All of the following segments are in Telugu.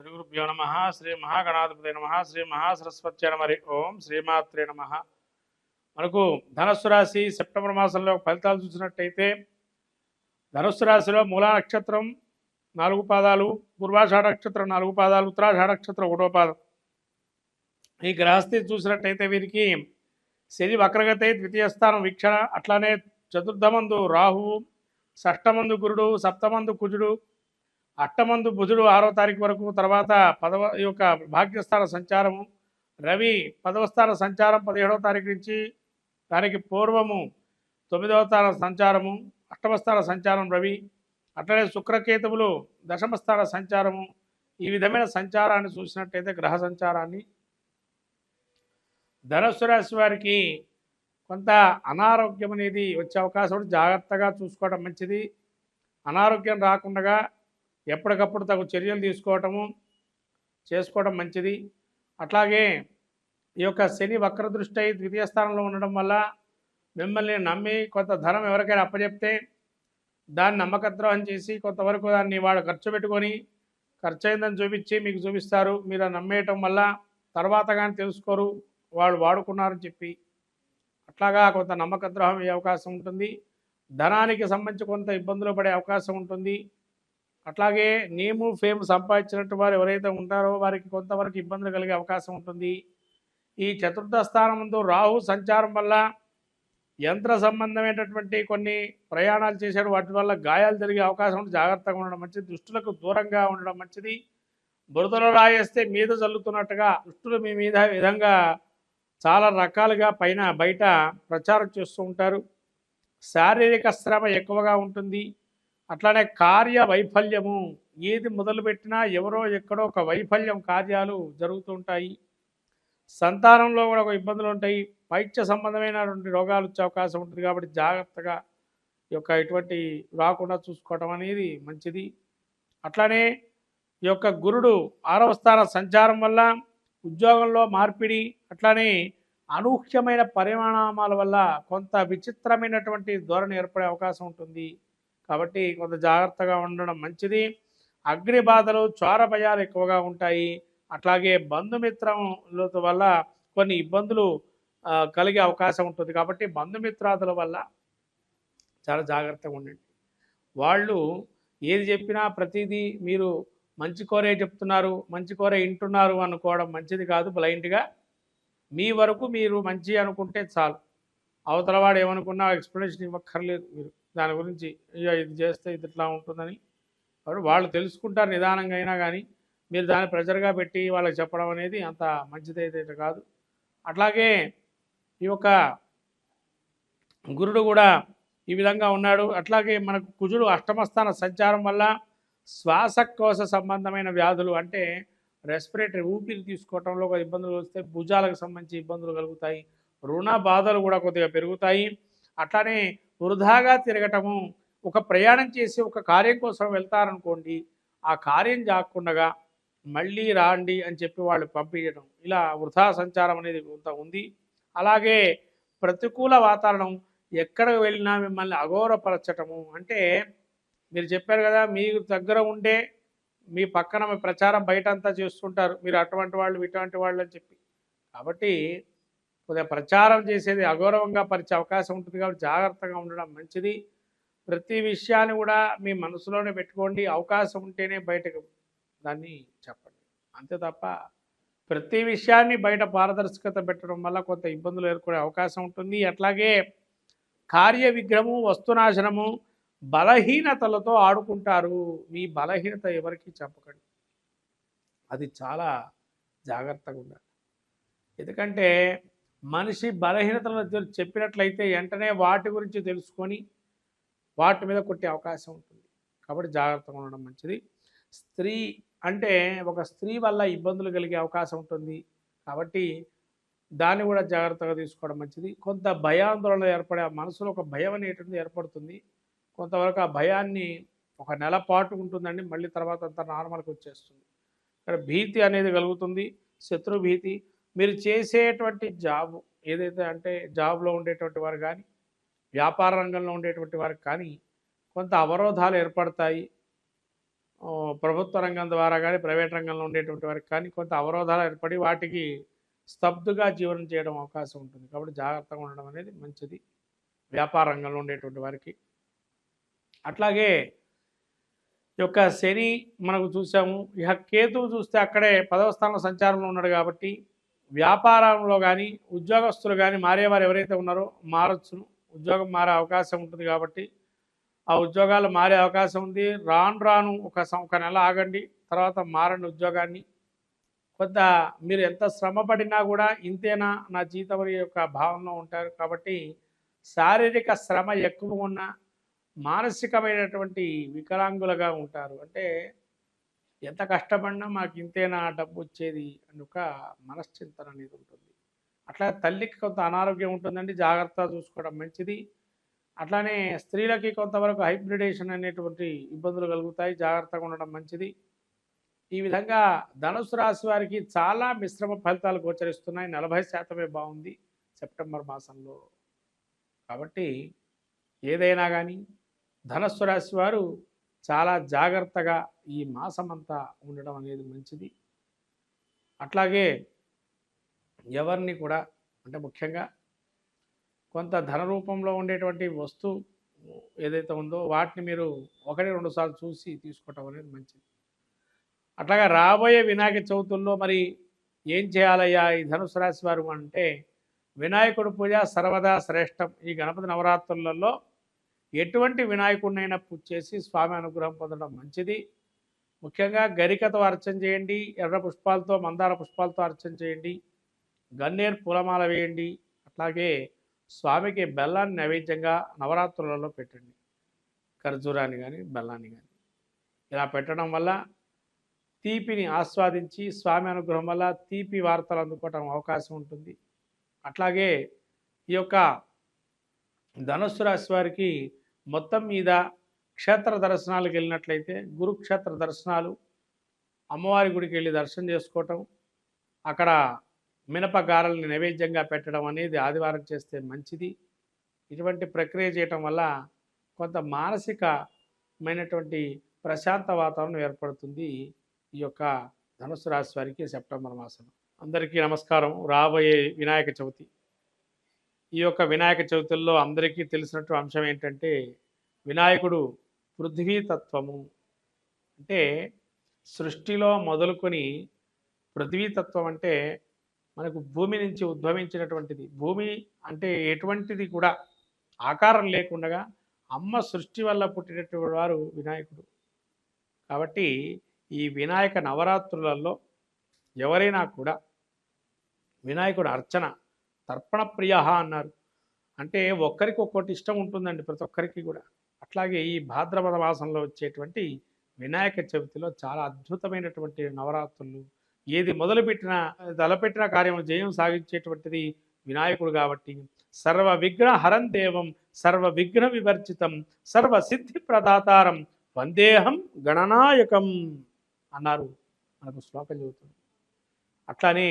శ్రీగురుభ్యో నమ శ్రీ మహాగణాధిపతి నమ శ్రీ మహాసరస్వత్య నమ ఓం శ్రీమాత్రే నమ. మనకు ధనస్సు రాశి సెప్టెంబర్ మాసంలో ఫలితాలు చూసినట్టయితే ధనస్సు రాశిలో మూలా నక్షత్రం 4 పాదాలు, పూర్వాషాఢ నక్షత్రం 4 పాదాలు, ఉత్తరాషాఢ నక్షత్రం 1వ పాదం. ఈ గ్రహస్థితి చూసినట్టయితే వీరికి శని వక్రగతి, ద్వితీయ స్థానం వీక్షణ, అట్లానే చతుర్థమందు రాహువు, షష్టమందు గురుడు, సప్తమందు కుజుడు, అష్టమందు బుధుడు 6వ తారీఖు వరకు, తర్వాత ఈ యొక్క భాగ్యస్థాన సంచారము రవి 10వ స్థాన సంచారం 17వ తారీఖు నుంచి, దానికి పూర్వము 9వ స్థాన సంచారము, 8వ స్థాన సంచారం రవి, అట్లనే శుక్రకేతువులు 10వ స్థాన సంచారము. ఈ విధమైన సంచారాన్ని చూసినట్టయితే గ్రహ సంచారాన్ని ధనుస్సు రాశి వారికి కొంత అనారోగ్యం అనేది వచ్చే అవకాశం ఉంది. జాగ్రత్తగా చూసుకోవడం మంచిది. అనారోగ్యం రాకుండా ఎప్పటికప్పుడు తగు చర్యలు చేసుకోవడం మంచిది. అట్లాగే ఈ యొక్క శని వక్రదృష్టి ద్వితీయ స్థానంలో ఉండడం వల్ల మిమ్మల్ని నమ్మి కొంత ధనం ఎవరికైనా అప్పచెప్తే దాన్ని నమ్మకద్రోహం చేసి కొంతవరకు దాన్ని వాడు ఖర్చు పెట్టుకొని ఖర్చు అయిందని చూపించి మీకు చూపిస్తారు. మీరు నమ్మేయటం వల్ల తర్వాత కానీ తెలుసుకోరు వాళ్ళు వాడుకున్నారని చెప్పి. అట్లాగా కొంత నమ్మకద్రోహం అయ్యే అవకాశం ఉంటుంది. ధనానికి సంబంధించి కొంత ఇబ్బందులు పడే అవకాశం ఉంటుంది. అట్లాగే నేము ఫేమ్ సంపాదించినట్టు వారు ఎవరైతే ఉంటారో వారికి కొంతవరకు ఇబ్బందులు కలిగే అవకాశం ఉంటుంది. ఈ చతుర్థ స్థానం ముందు రాహు సంచారం వల్ల యంత్ర సంబంధమైనటువంటి కొన్ని ప్రయాణాలు చేశాడు, వాటి వల్ల గాయాలు జరిగే అవకాశం ఉంది. జాగ్రత్తగా ఉండడం మంచిది. దుష్టులకు దూరంగా ఉండడం మంచిది. బురదలో రాయేస్తే మీద చల్లుతున్నట్టుగా దుష్టులు మీ మీద విధంగా చాలా రకాలుగా బయట ప్రచారం చేస్తూ ఉంటారు. శారీరక శ్రమ ఎక్కువగా ఉంటుంది. అట్లానే కార్య వైఫల్యము, ఏది మొదలుపెట్టినా ఎవరో ఎక్కడో ఒక వైఫల్యం కార్యాలు జరుగుతూ ఉంటాయి. సంతానంలో కూడా ఒక ఇబ్బందులు ఉంటాయి. పైత్య సంబంధమైనటువంటి రోగాలు వచ్చే అవకాశం ఉంటుంది. కాబట్టి జాగ్రత్తగా ఇటువంటి రాకుండా చూసుకోవటం అనేది మంచిది. అట్లానే ఈ యొక్క గురుడు 6వ స్థాన సంచారం వల్ల ఉద్యోగంలో మార్పిడి, అట్లానే అనూహ్యమైన పరిణామాల వల్ల కొంత విచిత్రమైనటువంటి ధోరణి ఏర్పడే అవకాశం ఉంటుంది. కాబట్టి కొంత జాగ్రత్తగా ఉండడం మంచిది. అగ్ని బాధలు, చోర భయాలు ఎక్కువగా ఉంటాయి. అట్లాగే బంధుమిత్రముల వల్ల కొన్ని ఇబ్బందులు కలిగే అవకాశం ఉంటుంది. కాబట్టి బంధుమిత్రాదుల వల్ల చాలా జాగ్రత్తగా ఉండండి. వాళ్ళు ఏది చెప్పినా ప్రతిదీ మీరు మంచి కోరే చెప్తున్నారు, మంచి కోరే వింటున్నారు అనుకోవడం మంచిది కాదు. బ్లైండ్గా మీ వరకు మీరు మంచి అనుకుంటే చాలు. అవతలవాడు ఏమనుకున్నా ఎక్స్ప్లెనేషన్ ఇవ్వక్కర్లేదు. మీరు దాని గురించి ఇది చేస్తే ఇది ఇట్లా ఉంటుందని కాబట్టి వాళ్ళు తెలుసుకుంటారు నిదానంగా అయినా. కానీ మీరు దాన్ని ప్రెజర్గా పెట్టి వాళ్ళకి చెప్పడం అనేది అంత మంచిదైతే కాదు. అట్లాగే ఈ యొక్క గురుడు కూడా ఈ విధంగా ఉన్నాడు. అట్లాగే మనకు కుజుడు 8వ స్థాన సంచారం వల్ల శ్వాసకోశ సంబంధమైన వ్యాధులు, అంటే రెస్పిరేటరీ ఊపిరి తీసుకోవడంలో ఒక ఇబ్బందులు వస్తే భుజాలకు సంబంధించి ఇబ్బందులు కలుగుతాయి. రుణ బాధలు కూడా కొద్దిగా పెరుగుతాయి. అట్లానే వృధాగా తిరగటము, ఒక ప్రయాణం చేసి ఒక కార్యం కోసం వెళ్తారనుకోండి, ఆ కార్యం జాకుండా మళ్ళీ రాండి అని చెప్పి వాళ్ళు పంపించడం, ఇలా వృధా సంచారం అనేది కొంత ఉంది. అలాగే ప్రతికూల వాతావరణం, ఎక్కడికి వెళ్ళినా మిమ్మల్ని అఘోరపరచటము, అంటే మీరు చెప్పారు కదా మీకు దగ్గర ఉండే మీ పక్కన మీ ప్రచారం బయట అంతా చేస్తుంటారు, మీరు అటువంటి వాళ్ళు ఇటువంటి వాళ్ళు అని చెప్పి. కాబట్టి కొద్దిగా ప్రచారం చేసేది అగౌరవంగా పరిచే అవకాశం ఉంటుంది. కాబట్టి జాగ్రత్తగా ఉండడం మంచిది. ప్రతి విషయాన్ని కూడా మీ మనసులోనే పెట్టుకోండి. అవకాశం ఉంటేనే బయటకు దాన్ని చెప్పండి, అంతే తప్ప ప్రతి విషయాన్ని బయట పారదర్శకత పెట్టడం వల్ల కొంత ఇబ్బందులు ఎదుర్కొనే అవకాశం ఉంటుంది. అట్లాగే కార్య విగ్రహము, వస్తునాశనము, బలహీనతలతో ఆడుకుంటారు. మీ బలహీనత ఎవరికి చెప్పకండి, అది చాలా జాగ్రత్తగా ఉండాలి. ఎందుకంటే మనిషి బలహీనతలను చెప్పినట్లయితే వెంటనే వాటి గురించి తెలుసుకొని వాటి మీద కొట్టే అవకాశం ఉంటుంది. కాబట్టి జాగ్రత్తగా ఉండడం మంచిది. స్త్రీ అంటే ఒక స్త్రీ వల్ల ఇబ్బందులు కలిగే అవకాశం ఉంటుంది. కాబట్టి దాన్ని కూడా జాగ్రత్తగా తీసుకోవడం మంచిది. కొంత భయాందోళన ఏర్పడే మనసులో ఒక భయం అనేటువంటిది ఏర్పడుతుంది. కొంతవరకు ఆ భయాన్ని ఒక నెల పాటు ఉంటుందండి, మళ్ళీ తర్వాత అంతా నార్మల్కి వచ్చేస్తుంది. ఇక్కడ భీతి అనేది కలుగుతుంది, శత్రు భీతి. మీరు చేసేటువంటి జాబ్ ఏదైతే అంటే జాబ్లో ఉండేటువంటి వారు కానీ వ్యాపార రంగంలో ఉండేటువంటి వారికి కానీ కొంత అవరోధాలు ఏర్పడతాయి. ప్రభుత్వ రంగం ద్వారా కానీ ప్రైవేట్ రంగంలో ఉండేటువంటి వారికి కానీ కొంత అవరోధాలు ఏర్పడి వాటికి స్తబ్దుగా జీవనం చేయడం అవకాశం ఉంటుంది. కాబట్టి జాగ్రత్తగా ఉండడం అనేది మంచిది వ్యాపార రంగంలో ఉండేటువంటి వారికి. అట్లాగే ఈ యొక్క శని మనకు చూసాము. ఇక కేతువు చూస్తే అక్కడే 10వ స్థానంలో సంచారంలో ఉన్నాడు కాబట్టి వ్యాపారంలో కానీ ఉద్యోగస్తులు కానీ మారేవారు ఎవరైతే ఉన్నారో మారొచ్చును. ఉద్యోగం మారే అవకాశం ఉంటుంది కాబట్టి ఆ ఉద్యోగాలు మారే అవకాశం ఉంది. రాను రాను ఒక నెల ఆగండి, తర్వాత మారండి ఉద్యోగాన్ని. కొంత మీరు ఎంత శ్రమ పడినా కూడా ఇంతేనా నా జీతం యొక్క భావనలో ఉంటారు. కాబట్టి శారీరక శ్రమ ఎక్కువ ఉన్న మానసికమైనటువంటి వికలాంగులుగా ఉంటారు. అంటే ఎంత కష్టపడినా మాకు ఇంతేనా డబ్బు వచ్చేది అని ఒక మనశ్చింతన అనేది ఉంటుంది. అట్లా తల్లికి కొంత అనారోగ్యం ఉంటుందండి, జాగ్రత్తగా చూసుకోవడం మంచిది. అట్లానే స్త్రీలకి కొంతవరకు హైబ్రిడేషన్ అనేటువంటి ఇబ్బందులు కలుగుతాయి, జాగ్రత్తగా ఉండడం మంచిది. ఈ విధంగా ధనుసు రాశి వారికి చాలా మిశ్రమ ఫలితాలు గోచరిస్తున్నాయి. 40% బాగుంది సెప్టెంబర్ మాసంలో. కాబట్టి ఏదైనా కానీ ధనుస్సు రాశి వారు చాలా జాగ్రత్తగా ఈ మాసమంతా ఉండడం అనేది మంచిది. అట్లాగే ఎవరిని కూడా అంటే ముఖ్యంగా కొంత ధన రూపంలో ఉండేటువంటి వస్తువు ఏదైతే ఉందో వాటిని మీరు 1-2 సార్లు చూసి తీసుకోవటం అనేది మంచిది. అట్లాగా రాబోయే వినాయక చవితుల్లో మరి ఏం చేయాలయ్యా ఈ ధనుసు రాశి వారు అంటే, వినాయకుడి పూజ సర్వదా శ్రేష్టం. ఈ గణపతి నవరాత్రులలో ఎటువంటి వినాయకుడినైనా పూజ చేసి స్వామి అనుగ్రహం పొందడం మంచిది. ముఖ్యంగా గరికతో అర్చన చేయండి, ఎర్ర పుష్పాలతో మందార పుష్పాలతో అర్చన చేయండి, గన్నేరు పూలమాల వేయండి. అట్లాగే స్వామికి బెల్లాన్ని నైవేద్యంగా నవరాత్రులలో పెట్టండి, ఖర్జూరాన్ని కానీ బెల్లాన్ని కానీ. ఇలా పెట్టడం వల్ల తీపిని ఆస్వాదించి స్వామి అనుగ్రహం వల్ల తీపి వార్తలు అందుకోవటం అవకాశం ఉంటుంది. అట్లాగే ఈ యొక్క ధనుస్సు రాశి వారికి మొత్తం మీద క్షేత్ర దర్శనాలకు వెళ్ళినట్లయితే గురుక్షేత్ర దర్శనాలు, అమ్మవారి గుడికి వెళ్ళి దర్శనం చేసుకోవటం, అక్కడ మినపగారల్ని నైవేద్యంగా పెట్టడం అనేది ఆదివారం చేస్తే మంచిది. ఇటువంటి ప్రక్రియ చేయటం వల్ల కొంత మానసికమైనటువంటి ప్రశాంత వాతావరణం ఏర్పడుతుంది ఈ యొక్క ధనుసు రాశి వారికి సెప్టెంబర్ మాసం. అందరికీ నమస్కారం. రాబోయే వినాయక చవితి, ఈ యొక్క వినాయక చవితుల్లో అందరికీ తెలిసినట్టు అంశం ఏంటంటే వినాయకుడు పృథ్వీతత్వము. అంటే సృష్టిలో మొదలుకొని పృథ్వీతత్వం అంటే మనకు భూమి నుంచి ఉద్భవించినటువంటిది. భూమి అంటే ఎటువంటిది కూడా ఆకారం లేకుండా అమ్మ సృష్టి వల్ల పుట్టినటువంటి వారు వినాయకుడు. కాబట్టి ఈ వినాయక నవరాత్రులలో ఎవరైనా కూడా వినాయకుడు అర్చన తర్పణ ప్రియ అన్నారు. అంటే ఒక్కరికి ఒక్కొక్కటి ఇష్టం ఉంటుందండి ప్రతి ఒక్కరికి కూడా. అట్లాగే ఈ భాద్రపద మాసంలో వచ్చేటువంటి వినాయక చవితిలో చాలా అద్భుతమైనటువంటి నవరాత్రులు. ఏది మొదలుపెట్టినా తలపెట్టిన కార్యం జయం సాగించేటువంటిది వినాయకుడు. కాబట్టి సర్వ విఘ్న హరం దేవం సర్వ విఘ్న వివర్జితం సర్వ సిద్ధి ప్రదాతారం వందేహం గణనాయకం అన్నారు, మనకు శ్లోకం చెబుతుంది. అట్లానే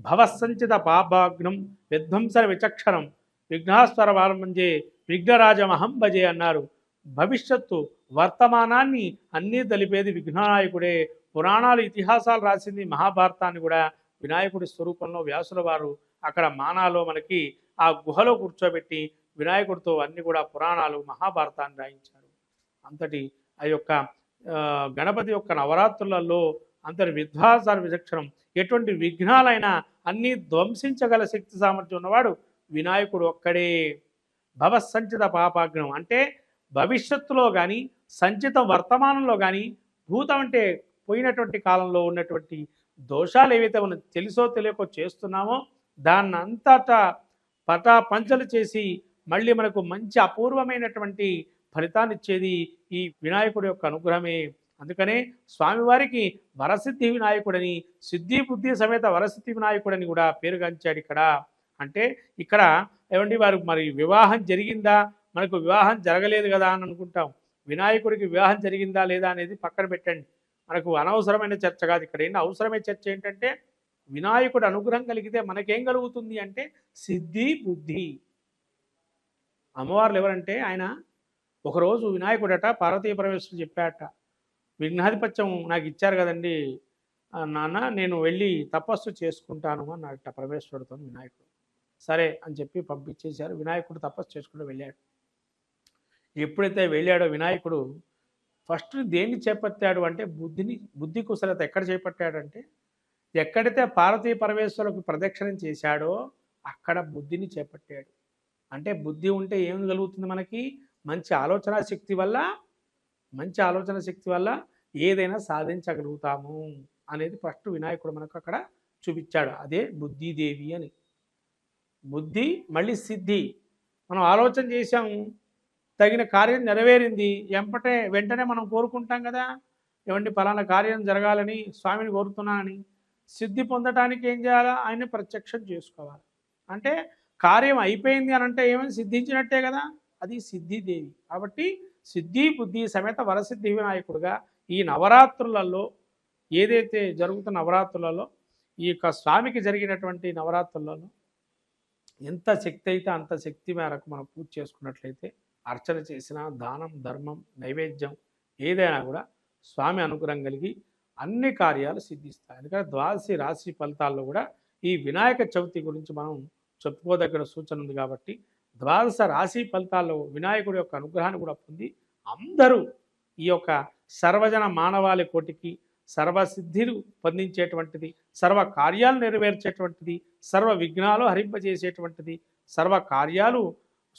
భవసంచిత పాపాగ్నం విధ్వంసర విచక్షణం విఘ్నాస్వర వారంభంజే విఘ్నరాజమహం భజే అన్నారు. భవిష్యత్తు వర్తమానాన్ని అన్నీ తెలిపేది విఘ్ననాయకుడే. పురాణాలు ఇతిహాసాలు రాసింది మహాభారతాన్ని కూడా వినాయకుడి స్వరూపంలో వ్యాసుల వారు అక్కడ మానాలో మనకి ఆ గుహలో కూర్చోబెట్టి వినాయకుడితో అన్ని కూడా పురాణాలు మహాభారతాన్ని రాయించారు. అంతటి ఆ యొక్క గణపతి యొక్క నవరాత్రులలో అంతటి విధ్వాసార విచక్షణం, ఎటువంటి విఘ్నాలైనా అన్నీ ధ్వంసించగల శక్తి సామర్థ్యం ఉన్నవాడు వినాయకుడు ఒక్కడే. భవసంచిత పాపాగ్నం అంటే భవిష్యత్తులో కానీ సంచితం వర్తమానంలో కానీ భూతం అంటే పోయినటువంటి కాలంలో ఉన్నటువంటి దోషాలు ఏవైతే మనం తెలుసో తెలియకో చేస్తున్నామో దాన్ని అంతటా పటాపంచలు చేసి మళ్ళీ మనకు మంచి అపూర్వమైనటువంటి ఫలితాన్ని ఇచ్చేది ఈ వినాయకుడి యొక్క అనుగ్రహమే. అందుకనే స్వామివారికి వరసిద్ధి వినాయకుడని, సిద్ధి బుద్ధి సమేత వరసిద్ధి వినాయకుడని కూడా పేరుగాంచాడు ఇక్కడ. అంటే ఇక్కడ ఏమండి వారు మరి వివాహం జరిగిందా, మనకు వివాహం జరగలేదు కదా అని అనుకుంటాం. వినాయకుడికి వివాహం జరిగిందా లేదా అనేది పక్కన పెట్టండి, మనకు అనవసరమైన చర్చ కాదు. ఇక్కడ ఏంటి అవసరమైన చర్చ ఏంటంటే వినాయకుడు అనుగ్రహం కలిగితే మనకేం కలుగుతుంది అంటే సిద్ధి బుద్ధి. అమ్మవార్లు ఎవరంటే ఆయన ఒకరోజు వినాయకుడట పార్వతీ పరమేశ్వరుడు చెప్పాట, విఘ్నాధిపత్యం నాకు ఇచ్చారు కదండి నాన్న, నేను వెళ్ళి తపస్సు చేసుకుంటాను అన్నట్ట పరమేశ్వరుడితో వినాయకుడు. సరే అని చెప్పి పంపించేశారు. వినాయకుడు తపస్సు చేసుకుంటూ వెళ్ళాడు. ఎప్పుడైతే వెళ్ళాడో వినాయకుడు ఫస్ట్ దేన్ని చేపట్టాడు అంటే బుద్ధి కుశలత ఎక్కడ చేపట్టాడంటే, ఎక్కడైతే పార్వతీ పరమేశ్వరులకు ప్రదక్షిణం చేశాడో అక్కడ బుద్ధిని చేపట్టాడు. అంటే బుద్ధి ఉంటే ఏం కలుగుతుంది మనకి? మంచి ఆలోచన శక్తి వల్ల ఏదైనా సాధించగలుగుతాము అనేది ఫస్ట్ వినాయకుడు మనకు అక్కడ చూపించాడు. అదే బుద్ధిదేవి అని. బుద్ధి మళ్ళీ సిద్ధి. మనం ఆలోచన చేశాము, తగిన కార్యం నెరవేరింది, వెంటనే మనం కోరుకుంటాం కదా, ఏమండి పలానా కార్యం జరగాలని స్వామిని కోరుతున్నానని. సిద్ధి పొందటానికి ఏం చేయాలా? ఆయన్ని ప్రత్యక్షం చేసుకోవాలి. అంటే కార్యం అయిపోయింది అని అంటే ఏమైనా సిద్ధించినట్టే కదా, అది సిద్ధిదేవి. కాబట్టి సిద్ధి బుద్ధి సమేత వరసిద్ధి వినాయకుడుగా ఈ నవరాత్రులలో ఏదైతే జరుగుతున్న నవరాత్రులలో ఈ యొక్క స్వామికి జరిగినటువంటి నవరాత్రులలో ఎంత శక్తి అయితే అంత శక్తి మేరకు మనం పూజ చేసుకున్నట్లయితే, అర్చన చేసిన దానం ధర్మం నైవేద్యం ఏదైనా కూడా స్వామి అనుగ్రహం కలిగి అన్ని కార్యాలు సిద్ధిస్తాయి. అందుకని ద్వాదశి రాశి ఫలితాల్లో కూడా ఈ వినాయక చవితి గురించి మనం చెప్పుకోదగిన సూచన ఉంది. కాబట్టి ద్వాదశ రాశి ఫలితాల్లో వినాయకుడి యొక్క అనుగ్రహాన్ని కూడా పొంది అందరూ ఈ యొక్క సర్వజన మానవాళి కోటికి సర్వసిద్ధిలు పొందించేటువంటిది, సర్వ కార్యాలు నెరవేర్చేటువంటిది, సర్వ విఘ్నాలు హరింపజేసేటువంటిది, సర్వ కార్యాలు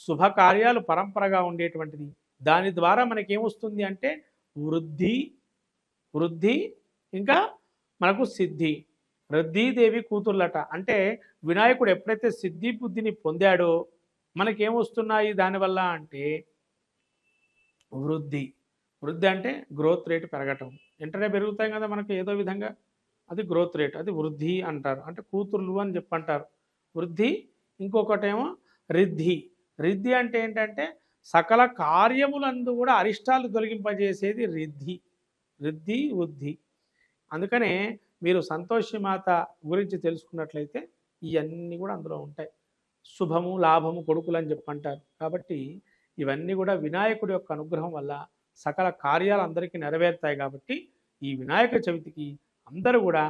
శుభకార్యాలు పరంపరగా ఉండేటువంటిది. దాని ద్వారా మనకేమొస్తుంది అంటే వృద్ధి ఇంకా మనకు సిద్ధి. రుద్ధిదేవి కూతుర్లట. అంటే వినాయకుడు ఎప్పుడైతే సిద్ధి బుద్ధిని పొందాడో మనకేమొస్తున్నాయి దానివల్ల అంటే వృద్ధి అంటే గ్రోత్ రేట్ పెరగటం. వెంటనే పెరుగుతాయి కదా మనకు ఏదో విధంగా, అది గ్రోత్ రేట్, అది వృద్ధి అంటారు. అంటే కూతుర్లు అని చెప్పంటారు వృద్ధి. ఇంకొకటేమో రిద్ధి అంటే ఏంటంటే సకల కార్యములందు కూడా అరిష్టాలు తొలగింపజేసేది వృద్ధి. అందుకనే మీరు సంతోషిమాత గురించి తెలుసుకున్నట్లయితే ఇవన్నీ కూడా అందులో ఉంటాయి. శుభము లాభము కొడుకులు అని చెప్పంటారు. కాబట్టి ఇవన్నీ కూడా వినాయకుడి యొక్క అనుగ్రహం వల్ల సకల కార్యాలు అందరికీ నెరవేరుతాయి. కాబట్టి ఈ వినాయక చవితికి అందరూ కూడా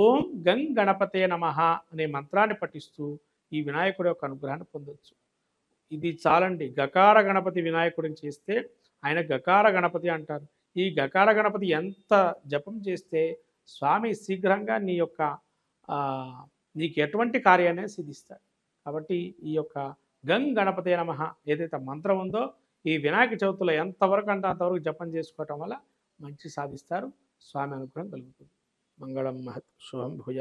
ఓం గం గణపతే నమః అనే మంత్రాన్ని పఠిస్తూ ఈ వినాయకుడి యొక్క అనుగ్రహాన్ని పొందొచ్చు. ఇది చాలండి. గకార గణపతి వినాయకుడిని చేస్తే ఆయన గకార గణపతి అంటారు. ఈ గకార గణపతి ఎంత జపం చేస్తే స్వామి శీఘ్రంగా నీకు ఎటువంటి కార్యాన్ని సిద్ధిస్తాడు. కాబట్టి ఈ యొక్క గం గణపతే నమః ఏదైతే మంత్రం ఉందో ఈ వినాయక చవితిలో ఎంతవరకు అంటే అంతవరకు జపం చేసుకోవటం వల్ల మంచి సాధిస్తారు. స్వామి అనుగ్రహం కలుగుతుంది. మంగళం మహత్ శుభం భూయా.